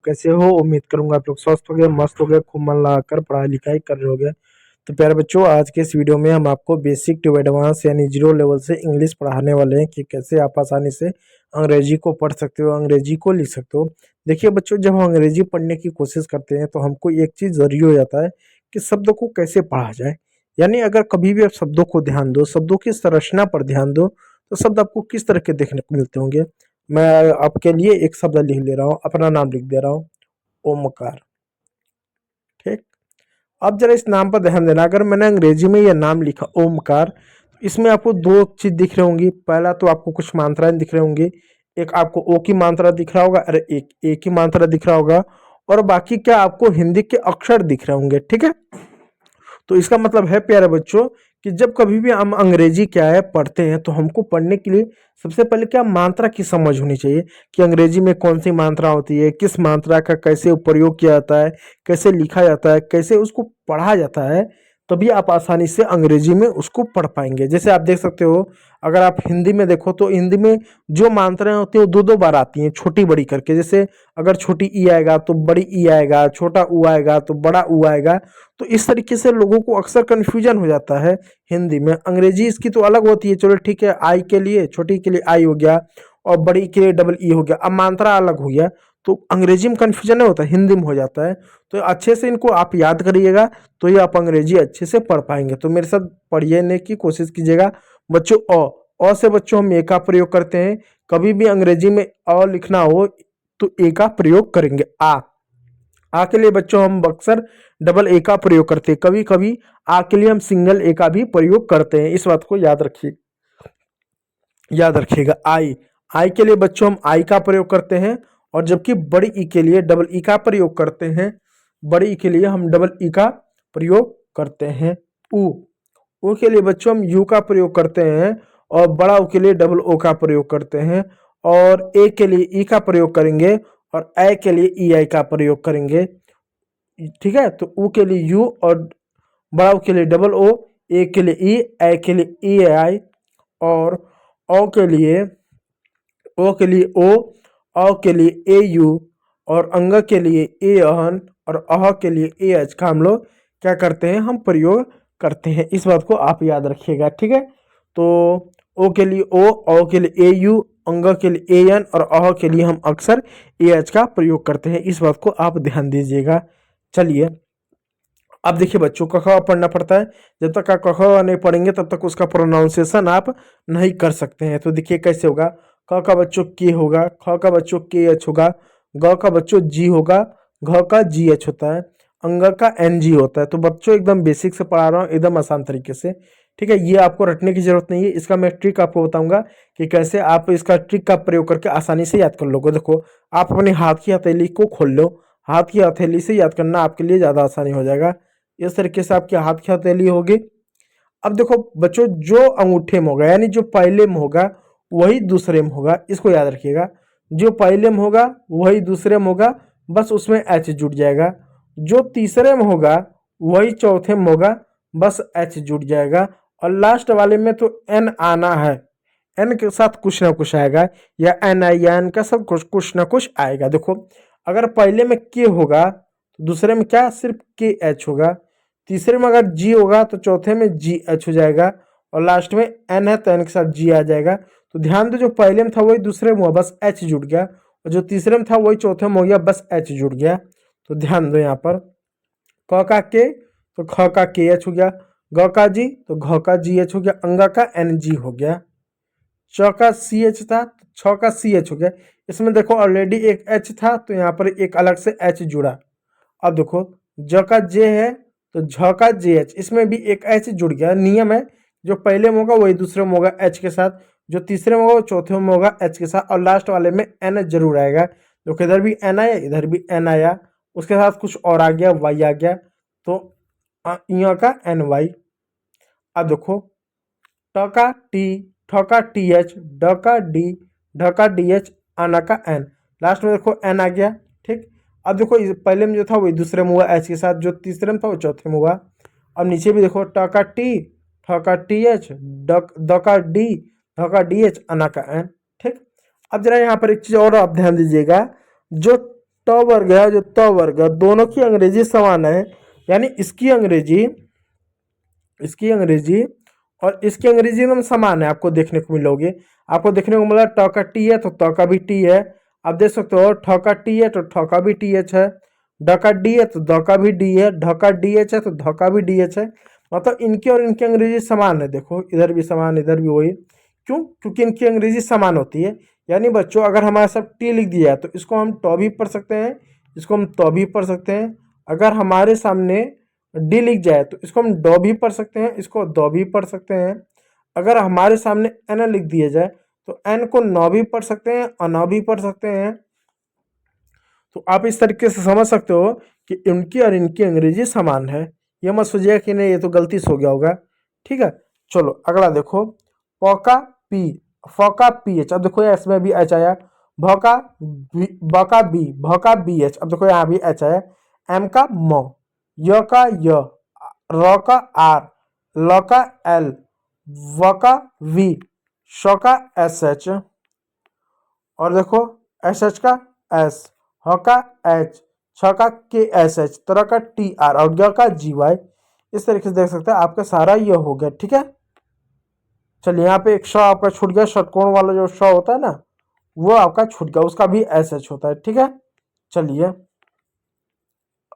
कैसे हो? उम्मीद करूंगा आप लोग स्वस्थ हो गए, मस्त हो गए, खूब मन लगाकर पढ़ाई लिखाई कर रहे होगे। तो प्यारे बच्चों, आज के इस वीडियो में हम आपको बेसिक टू एडवांस यानी जीरो लेवल से इंग्लिश पढ़ाने वाले हैं कि कैसे आप आसानी से अंग्रेजी को पढ़ सकते हो, अंग्रेजी को लिख सकते हो। देखिए बच्चों, जब हम अंग्रेजी पढ़ने की कोशिश करते हैं तो हमको एक चीज़ ज़रूरी हो जाता है कि शब्दों को कैसे पढ़ा जाए। यानी अगर कभी भी आप शब्दों को ध्यान दो, शब्दों की संरचना पर ध्यान दो, तो शब्द आपको किस तरह के देखने को मिलते होंगे। मैं आपके लिए एक शब्द लिख ले रहा हूँ, अपना नाम लिख दे रहा हूँ, ओमकार। ठीक। अब जरा इस नाम पर ध्यान देना, अगर मैंने अंग्रेजी में यह नाम लिखा ओमकार, इसमें आपको दो चीज दिख रही होंगी। पहला तो आपको कुछ मात्राएं दिख रही होंगी, एक आपको ओ की मात्रा दिख रहा होगा, अरे एक ए की मात्रा दिख रहा होगा, और बाकी क्या आपको हिंदी के अक्षर दिख रहे होंगे। ठीक है। तो इसका मतलब है प्यारे बच्चों कि जब कभी भी हम अंग्रेजी क्या है पढ़ते हैं तो हमको पढ़ने के लिए सबसे पहले क्या मात्रा की समझ होनी चाहिए कि अंग्रेजी में कौन सी मात्रा होती है, किस मात्रा का कैसे प्रयोग किया जाता है, कैसे लिखा जाता है, कैसे उसको पढ़ा जाता है। तभी आप आसानी से अंग्रेजी में उसको पढ़ पाएंगे। जैसे आप देख सकते हो, अगर आप हिंदी में देखो तो हिंदी में जो मात्राएं होती है वो दो दो बार आती हैं, छोटी बड़ी करके। जैसे अगर छोटी ई आएगा तो बड़ी ई आएगा, छोटा ऊ आएगा तो बड़ा ऊ आएगा। तो इस तरीके से लोगों को अक्सर कन्फ्यूजन हो जाता है हिंदी में। अंग्रेजी इसकी तो अलग होती है, चलो ठीक है, आई के लिए छोटी के लिए आई हो गया और बड़ी के लिए डबल ई हो गया, अब मात्रा अलग हो गया। तो अंग्रेजी में कन्फ्यूजन नहीं होता, हिंदी में हो जाता है। तो अच्छे से इनको आप याद करिएगा, तो ये आप अंग्रेजी अच्छे से पढ़ पाएंगे। तो मेरे साथ पढ़ने की कोशिश कीजिएगा बच्चों। अ से बच्चों हम ए का प्रयोग करते हैं। कभी भी अंग्रेजी में अ लिखना हो तो ए का प्रयोग करेंगे। आ के लिए बच्चों हम अक्सर डबल ए का प्रयोग करते हैं, कभी कभी आ के लिए हम सिंगल ए का भी प्रयोग करते हैं। इस बात को याद रखिएगा। आई आई के लिए बच्चों हम आई का प्रयोग करते हैं, और जबकि बड़ी ई के लिए डबल ई का प्रयोग करते हैं। बड़ी ई के लिए हम डबल ई का प्रयोग करते हैं। ऊ के लिए बच्चों हम यू का प्रयोग करते हैं, और बड़ा ऊ के लिए डबल ओ का प्रयोग करते हैं। और ए के लिए ई का प्रयोग करेंगे, और ए के लिए ई आई का प्रयोग करेंगे। ठीक है। तो ऊ के लिए यू, और बड़ा ऊ के लिए डबल ओ, ए के लिए ई, ए के लिए ई आई, और ओ के लिए ओ, औ के लिए ए यू, और अंग के लिए ए अहन, और अह के लिए ए एच का हम लोग क्या करते हैं, हम प्रयोग करते हैं। इस बात को आप याद रखिएगा। ठीक है। तो ओ के लिए ओ के लिए ए यू, अंग के लिए ए एन, और अह के लिए हम अक्सर ए एच का प्रयोग करते हैं। इस बात को आप ध्यान दीजिएगा। चलिए, अब देखिए बच्चों, क ख पढ़ना पड़ता है। जब तक आप क ख नहीं पढ़ेंगे तब तक उसका प्रोनाउंसिएशन आप नहीं कर सकते हैं। तो देखिए कैसे होगा। क का बच्चों के होगा, ख का बच्चों के एच होगा, ग का बच्चों जी होगा, घ का जी एच होता है, अंग का एन जी होता है। तो बच्चों एकदम बेसिक से पढ़ा रहा हूँ, एकदम आसान तरीके से। ठीक है। ये आपको रटने की जरूरत नहीं है, इसका मैं ट्रिक आपको बताऊंगा कि कैसे आप इसका ट्रिक का प्रयोग करके आसानी से याद कर लोगे। देखो, आप अपने हाथ की हथेली को खोल लो, हाथ की हथेली से याद करना आपके लिए ज़्यादा आसानी हो जाएगा। इस तरीके से आपके हाथ की हथेली होगी। अब देखो बच्चों, जो अंगूठे में होगा यानी जो पहले में होगा वही दूसरे में होगा, इसको याद रखिएगा। जो पहले में होगा वही दूसरे में होगा, बस उसमें एच जुड़ जाएगा। जो तीसरे में होगा वही चौथे में होगा, बस एच जुड़ जाएगा। और लास्ट वाले में तो एन आना है, एन के साथ कुछ ना कुछ आएगा, या एन आई या एन का सब कुछ ना कुछ आएगा। देखो, अगर पहले में के होगा तो दूसरे में क्या सिर्फ के एच होगा, तीसरे में अगर जी होगा तो चौथे में जी एच हो जाएगा, और लास्ट में एन है तो एन के साथ जी आ जाएगा। तो ध्यान दो, जो पहले में था वही दूसरे में हुआ, बस एच जुड़ गया, और जो तीसरे में था वही चौथे में हो गया, बस एच जुड़ गया। तो ध्यान दो यहाँ पर, क का के तो ख का के एच हो गया, ग का जी तो घ का जी एच हो गया, अंगा का एन जी हो गया, च का सी एच था तो छ का सी एच हो गया। इसमें देखो ऑलरेडी एक एच था तो यहाँ पर एक अलग से एच जुड़ा। अब देखो, ज का जे है तो झ का जे एच, इसमें भी एक एच जुड़ गया। नियम है, जो पहले में होगा वही दूसरे में होगा एच के साथ, जो तीसरे में होगा वो चौथे में होगा एच के साथ, और लास्ट वाले में एन जरूर आएगा। तो इधर भी एन आया, इधर भी एन आया, उसके साथ कुछ और आ गया, वाई आ गया, तो यहाँ का एन वाई। अब देखो, ट का टी, ठ का टी एच, ड का डी, ढ का डी एच, आना का एन, लास्ट में देखो एन आ गया। ठीक। अब देखो, पहले में जो था वही दूसरे में हुआ एच के साथ, जो तीसरे में था वो चौथे में हुआ। अब नीचे भी देखो, ट का टी, ठ का टी एच, द का डी, ध का डी एच, आना का एन। ठीक। अब जरा यहाँ पर एक चीज और आप ध्यान दीजिएगा, जो ट वर्ग है, जो त वर्ग है, दोनों की अंग्रेजी समान है। यानी इसकी अंग्रेजी और इसकी अंग्रेजी एकदम समान है, आपको देखने को मिलोगे। आपको देखने को मिला ट का टी है तो त का भी टी है। आप देख सकते हो ठ का टी है तो ठ का भी टी एच है। ड का डी है तो द का भी डी है। ढ का डी एच है तो ध का भी डी एच है। मतलब इनकी और इनकी अंग्रेजी समान है। देखो इधर भी समान, इधर भी वही। क्यों? क्योंकि इनकी अंग्रेजी समान होती है। यानी बच्चों अगर हमारे साथ टी लिख दिया है तो इसको हम ट भी पढ़ सकते हैं, इसको हम त भी पढ़ सकते हैं। अगर हमारे सामने डी लिख जाए तो इसको हम ड भी पढ़ सकते हैं, इसको द भी पढ़ सकते हैं। अगर हमारे सामने एन लिख दिया जाए तो एन को न भी पढ़ सकते हैं, अन भी पढ़ सकते हैं। तो आप इस तरीके से समझ सकते हो कि इनकी और इनकी अंग्रेजी समान है। ये मत सोचिएगा कि नहीं ये तो गलती से हो गया होगा। ठीक है, चलो अगला देखो। प का पी, फ का पी एच। अब देखो एस में भी एच आया। भ का ब का बी, भ का बी एच। अब देखो यहाँ भी एच आया। एम का म, य का य, र का आर, ल का एल, व का वी, श का एस एच। और देखो एस एच का एस, ह का एच, छ का के एस एच, तरह का टी आर और ग का जी वाई। इस तरीके से देख सकते हैं आपका सारा ये हो गया। ठीक है, चलिए यहाँ पे एक श आपका छूट गया, षटकोण वाला जो श होता है ना वो आपका छूट गया, उसका भी एस एच होता है। ठीक है, चलिए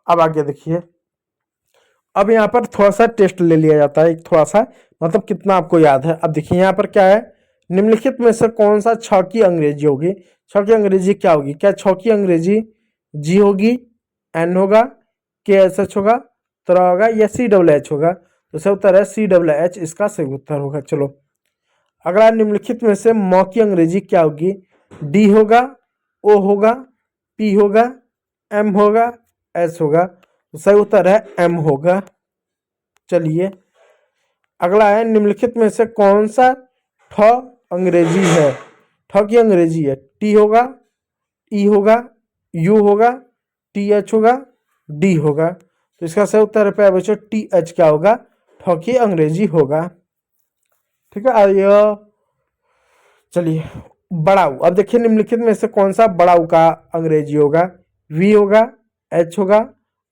अब आगे देखिए। अब यहाँ पर थोड़ा सा टेस्ट ले लिया जाता है, एक थोड़ा सा, मतलब कितना आपको याद है। अब देखिए यहाँ पर क्या है, निम्नलिखित में से कौन सा छ की अंग्रेजी होगी। छ की अंग्रेजी क्या होगी? क्या छ की अंग्रेजी जी होगी, एन होगा, के एस एच होगा, तरह होगा या सी डब्ल्यू एच होगा? तो सही उत्तर है सी डब्ल्यू एच, इसका सही उत्तर होगा। चलो अगला, निम्नलिखित में से म की अंग्रेजी क्या होगी? डी होगा, ओ होगा, पी होगा, एम होगा, एस होगा? तो सही उत्तर है एम होगा। चलिए अगला है, निम्नलिखित में से कौन सा ठ अंग्रेजी है? ठ की अंग्रेजी है टी होगा, ई होगा, यू होगा, टी एच होगा, डी होगा? तो इसका सही उत्तर है बच्चों टी एच क्या होगा? ठ की अंग्रेजी होगा। ठीक है, आइए चलिए बड़ा ऊ। अब देखिए निम्नलिखित में से कौन सा बड़ा ऊ का अंग्रेजी होगा? वी होगा, एच होगा,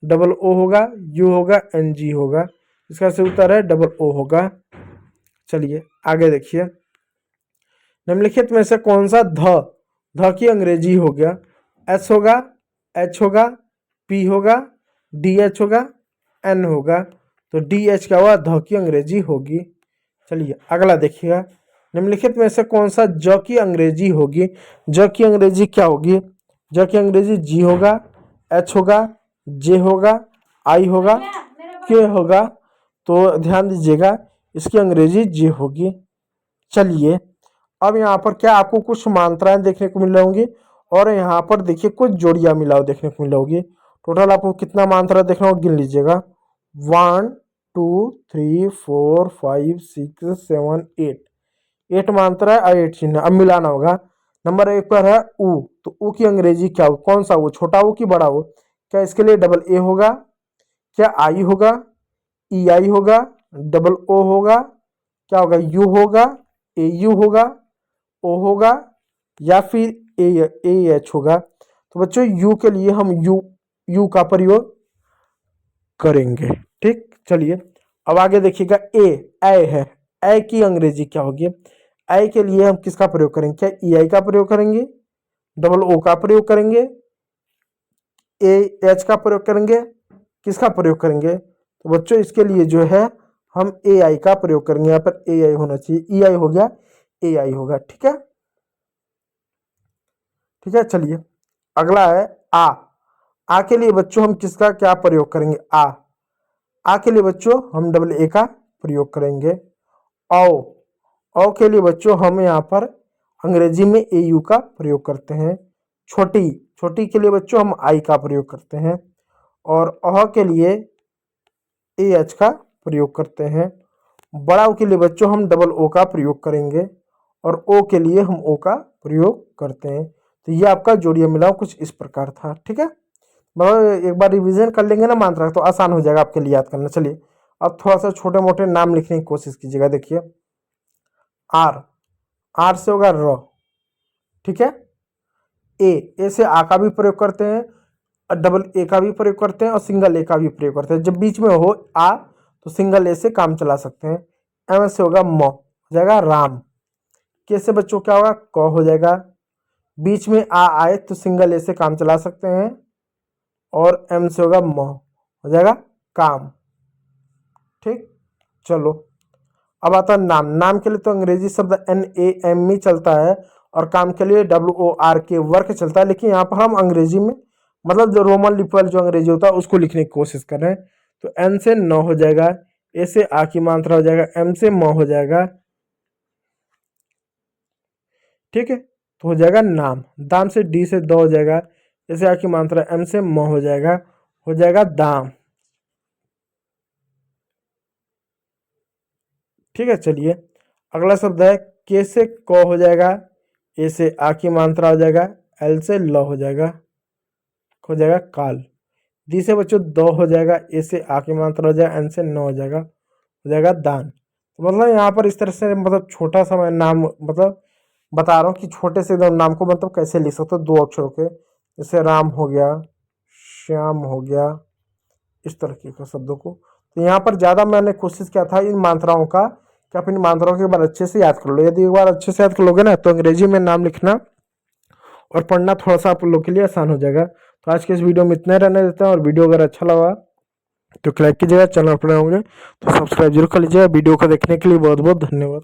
डबल ओ होगा, यू होगा, एन जी होगा? इसका सही उत्तर है डबल ओ होगा। चलिए आगे देखिए, निम्नलिखित में से कौन सा ध की अंग्रेजी हो गया? एस होगा, एच होगा, पी होगा, डी एच होगा, एन होगा? तो डी एच क्या हुआ? ध की अंग्रेजी होगी। चलिए अगला देखिएगा, निम्नलिखित में से कौन सा ज की अंग्रेजी होगी? ज की अंग्रेजी क्या होगी? ज की अंग्रेजी जी होगा, एच होगा, जे होगा, आई होगा, के होगा? तो ध्यान दीजिएगा इसकी अंग्रेजी जे होगी। चलिए अब यहाँ पर क्या आपको कुछ मात्राएं देखने को मिल रही होंगी और यहाँ पर देखिए कुछ जोड़ियां मिलाओ देखने को मिल होगी। टोटल आपको कितना मात्रा देखना होगा गिन लीजिएगा। 1 2 3 4 5 6 7 8 मात्रा है और 8 चिन्ह। अब मिलाना होगा। नंबर 1 पर है ऊ, तो ऊ की अंग्रेजी क्या हो? कौन सा ऊ? छोटा ऊ की बड़ा ऊ? क्या इसके लिए डबल ए होगा, क्या आई होगा, ई आई होगा, डबल ओ होगा, क्या होगा? यू होगा, ए यू होगा, ओ होगा या फिर ए एच होगा? तो बच्चों यू के लिए हम यू का प्रयोग करेंगे। ठीक, चलिए अब आगे देखिएगा। ए है, ए की अंग्रेजी क्या होगी? ए के लिए हम किसका प्रयोग करेंगे? क्या ई आई का प्रयोग करेंगे, डबल ओ का प्रयोग करेंगे, ए एच का प्रयोग करेंगे, किसका प्रयोग करेंगे? तो बच्चों इसके लिए जो है हम ए आई का प्रयोग करेंगे। यहाँ पर ए आई होना चाहिए, ई आई हो गया, ए आई होगा। ठीक है, ठीक है, चलिए अगला है आ के लिए बच्चों हम किसका क्या प्रयोग करेंगे? आ के लिए बच्चों हम डबल ए का प्रयोग करेंगे। औ के लिए बच्चों हम यहाँ पर अंग्रेजी में ए यू का प्रयोग करते हैं। छोटी के लिए बच्चों हम आई का प्रयोग करते हैं और अह के लिए ए एच का प्रयोग करते हैं। बड़ा ओ के लिए बच्चों हम डबल ओ का प्रयोग करेंगे और ओ के लिए हम ओ का प्रयोग करते हैं। तो ये आपका जोड़िया मिलाओ कुछ इस प्रकार था। ठीक है, मतलब एक बार रिवीजन कर लेंगे ना मात्रा तो आसान हो जाएगा आपके लिए याद करना। चलिए अब थोड़ा सा छोटे मोटे नाम लिखने की कोशिश कीजिएगा। देखिए आर से होगा र, ठीक है। ए से आ का भी प्रयोग करते हैं, डबल ए का भी प्रयोग करते हैं और सिंगल ए का भी प्रयोग करते हैं। जब बीच में हो आ तो सिंगल ए से काम चला सकते हैं। एम से होगा म, हो जाएगा राम। के से बच्चों क्या होगा, क हो जाएगा। बीच में आ आए तो सिंगल ए से काम चला सकते हैं। और एम से होगा म, हो जाएगा काम। ठीक, चलो अब आता है नाम। नाम के लिए तो अंग्रेजी शब्द NAM ही चलता है और काम के लिए WORK वर्क चलता है। लेकिन यहाँ पर हम अंग्रेजी में मतलब जो रोमन लिपि वाला जो अंग्रेजी होता है उसको लिखने की कोशिश कर रहे हैं। तो N से न हो जाएगा, ए से आ की मात्रा हो जाएगा, M से म हो जाएगा। ठीक है, तो हो जाएगा नाम। दाम से D से द हो जाएगा, ए से आ की मात्रा M से म हो जाएगा दाम। ठीक है, चलिए अगला शब्द है के से क हो जाएगा, ए से आ की मात्रा हो जाएगा, एल से ल हो जाएगा काल। दी से बच्चों द हो जाएगा, ए से आ की मात्रा हो जाएगा, एन से न हो जाएगा दान। तो मतलब यहाँ पर इस तरह से मतलब छोटा सा मैं नाम मतलब बता रहा हूँ कि छोटे से एकदम नाम को मतलब कैसे लिख सकते हो 2 अक्षरों के। जैसे राम हो गया, श्याम हो गया, इस तरीके के शब्दों को। तो यहाँ पर ज़्यादा मैंने कोशिश किया था इन मात्राओं का कि आप इन मात्राओं के एक बार अच्छे से याद कर लो। यदि एक बार अच्छे से याद कर लोगे ना तो अंग्रेजी में नाम लिखना और पढ़ना थोड़ा सा आप लोग के लिए आसान हो जाएगा। तो आज के इस वीडियो में इतना रहने देते हैं। और वीडियो अगर अच्छा लगा तो लाइक कीजिएगा, चैनल पर होंगे तो सब्सक्राइब जरूर कर लीजिएगा। वीडियो को देखने के लिए बहुत बहुत धन्यवाद।